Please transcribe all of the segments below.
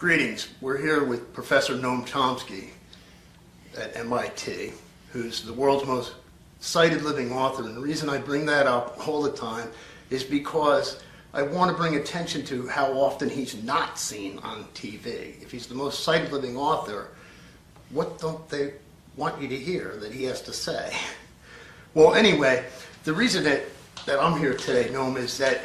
Greetings. We're here with Professor Noam Chomsky at MIT, who's the world's most cited living author. And the reason I bring that up all the time is because I want to bring attention to how often he's not seen on TV. If he's the most cited living author, what don't they want you to hear that he has to say? Well, anyway, the reason that I'm here today, Noam, is that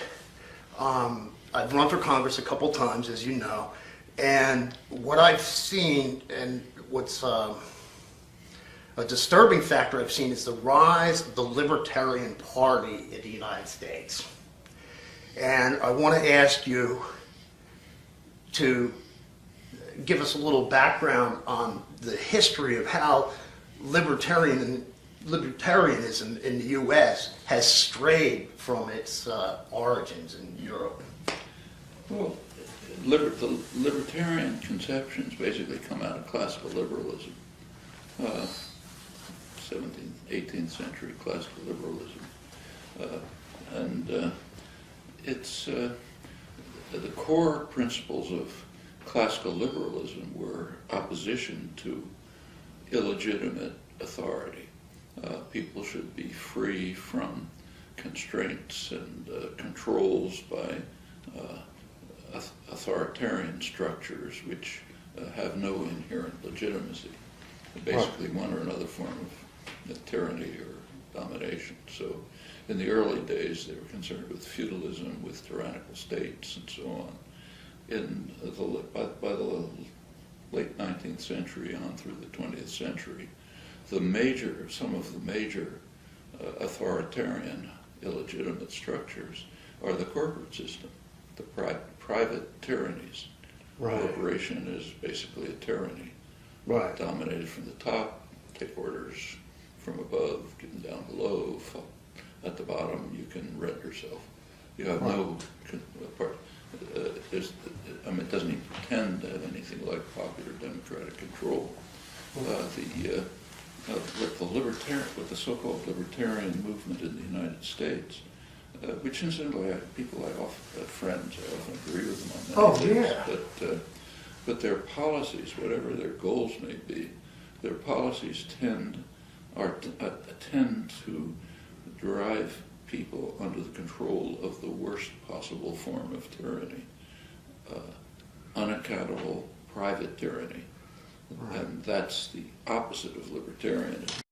I've run for Congress a couple times, as you know, and what I've seen and what's a disturbing factor I've seen is the rise of the Libertarian Party in the United States. And I want to ask you to give us a little background on the history of how libertarianism in the U.S. has strayed from its origins in Europe. Well, the libertarian conceptions basically come out of classical liberalism, 17th, 18th century classical liberalism. It's the core principles of classical liberalism were opposition to illegitimate authority. People should be free from constraints and controls by authoritarian structures which have no inherent legitimacy. Basically one or another form of tyranny or domination. So in the early days they were concerned with feudalism, with tyrannical states and so on. By the late 19th century on through the 20th century, some of the major authoritarian illegitimate structures are the corporate system, the private tyrannies. Right. Corporation is basically a tyranny. Right. Dominated from the top, take orders from above, given down below. At the bottom, you can rent yourself. You have no part. It doesn't even pretend to have anything like popular democratic control. With the so-called libertarian movement in the United States, which incidentally, friends, I often agree with them on that. But their policies, whatever their goals may be, their policies tend to drive people under the control of the worst possible form of tyranny, unaccountable private tyranny. Right. And that's the opposite of libertarianism.